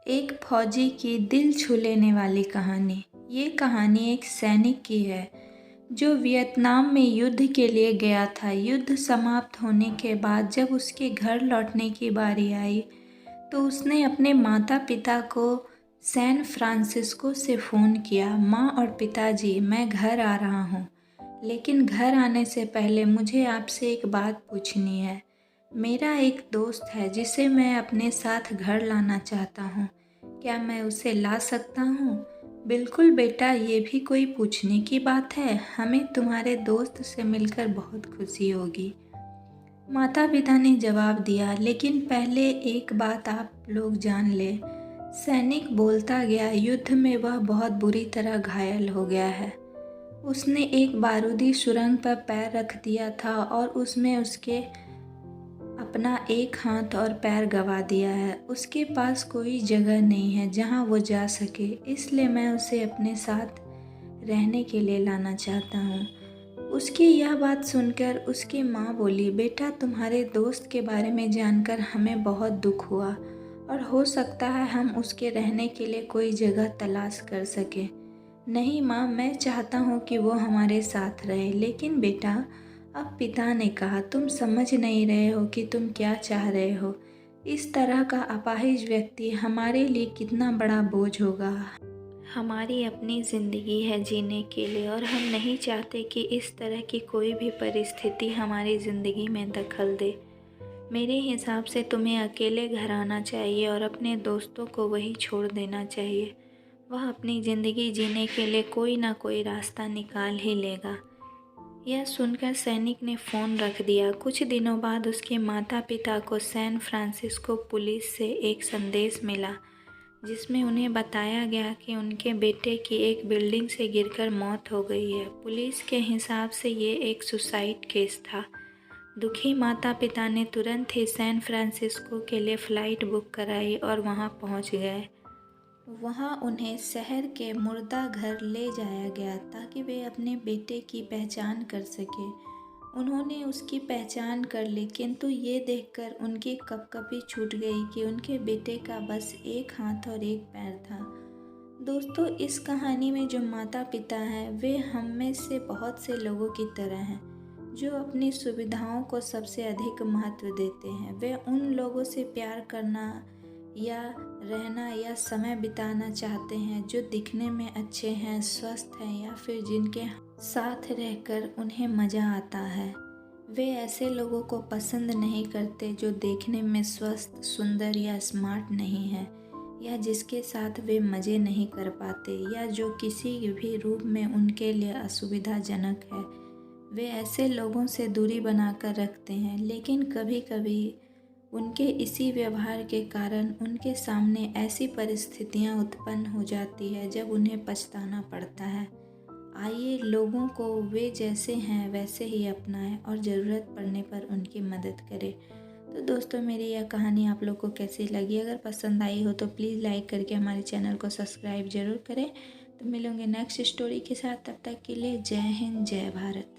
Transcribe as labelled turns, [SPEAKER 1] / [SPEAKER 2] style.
[SPEAKER 1] एक फौजी की दिल छू लेने वाली कहानी। ये कहानी एक सैनिक की है जो वियतनाम में युद्ध के लिए गया था। युद्ध समाप्त होने के बाद जब उसके घर लौटने की बारी आई तो उसने अपने माता पिता को सैन फ्रांसिस्को से फ़ोन किया, माँ और पिताजी मैं घर आ रहा हूँ, लेकिन घर आने से पहले मुझे आपसे एक बात पूछनी है। मेरा एक दोस्त है जिसे मैं अपने साथ घर लाना चाहता हूँ, क्या मैं उसे ला सकता हूँ? बिल्कुल बेटा, ये भी कोई पूछने की बात है, हमें तुम्हारे दोस्त से मिलकर बहुत खुशी होगी। माता पिता ने जवाब दिया, लेकिन पहले एक बात आप लोग जान ले। सैनिक बोलता गया, युद्ध में वह बहुत बुरी तरह घायल हो गया है। उसने एक बारूदी सुरंग पर पैर रख दिया था और उसमें उसके अपना एक हाथ और पैर गंवा दिया है। उसके पास कोई जगह नहीं है जहां वो जा सके, इसलिए मैं उसे अपने साथ रहने के लिए लाना चाहता हूँ। उसकी यह बात सुनकर उसकी माँ बोली, बेटा तुम्हारे दोस्त के बारे में जानकर हमें बहुत दुख हुआ और हो सकता है हम उसके रहने के लिए कोई जगह तलाश कर सके। नहीं माँ, मैं चाहता हूँ कि वो हमारे साथ रहे, लेकिन बेटा, अब पिता ने कहा, तुम समझ नहीं रहे हो कि तुम क्या चाह रहे हो। इस तरह का अपाहिज व्यक्ति हमारे लिए कितना बड़ा बोझ होगा। हमारी अपनी ज़िंदगी है जीने के लिए और हम नहीं चाहते कि इस तरह की कोई भी परिस्थिति हमारी ज़िंदगी में दखल दे। मेरे हिसाब से तुम्हें अकेले घर आना चाहिए और अपने दोस्तों को वहीं छोड़ देना चाहिए। वह अपनी ज़िंदगी जीने के लिए कोई ना कोई रास्ता निकाल ही लेगा। यह सुनकर सैनिक ने फ़ोन रख दिया। कुछ दिनों बाद उसके माता पिता को सैन फ्रांसिस्को पुलिस से एक संदेश मिला जिसमें उन्हें बताया गया कि उनके बेटे की एक बिल्डिंग से गिरकर मौत हो गई है। पुलिस के हिसाब से ये एक सुसाइड केस था। दुखी माता पिता ने तुरंत ही सैन फ्रांसिस्को के लिए फ़्लाइट बुक कराई और वहां पहुंच गए। वहां उन्हें शहर के मुर्दा घर ले जाया गया ताकि वे अपने बेटे की पहचान कर सके। उन्होंने उसकी पहचान कर ली, किंतु ये देखकर उनकी कँपकँपी छूट गई कि उनके बेटे का बस एक हाथ और एक पैर था। दोस्तों, इस कहानी में जो माता पिता हैं वे हम में से बहुत से लोगों की तरह हैं जो अपनी सुविधाओं को सबसे अधिक महत्व देते हैं। वे उन लोगों से प्यार करना या रहना या समय बिताना चाहते हैं जो दिखने में अच्छे हैं, स्वस्थ हैं या फिर जिनके साथ रहकर उन्हें मज़ा आता है। वे ऐसे लोगों को पसंद नहीं करते जो देखने में स्वस्थ, सुंदर या स्मार्ट नहीं है, या जिसके साथ वे मज़े नहीं कर पाते, या जो किसी भी रूप में उनके लिए असुविधाजनक है। वे ऐसे लोगों से दूरी बनाकर रखते हैं, लेकिन कभी कभी उनके इसी व्यवहार के कारण उनके सामने ऐसी परिस्थितियां उत्पन्न हो जाती है जब उन्हें पछताना पड़ता है। आइए लोगों को वे जैसे हैं वैसे ही अपनाएं और ज़रूरत पड़ने पर उनकी मदद करें। तो दोस्तों, मेरी यह कहानी आप लोग को कैसी लगी? अगर पसंद आई हो तो प्लीज़ लाइक करके हमारे चैनल को सब्सक्राइब ज़रूर करें। तो मिलेंगे नेक्स्ट स्टोरी के साथ, तब तक के लिए जय हिंद, जय भारत।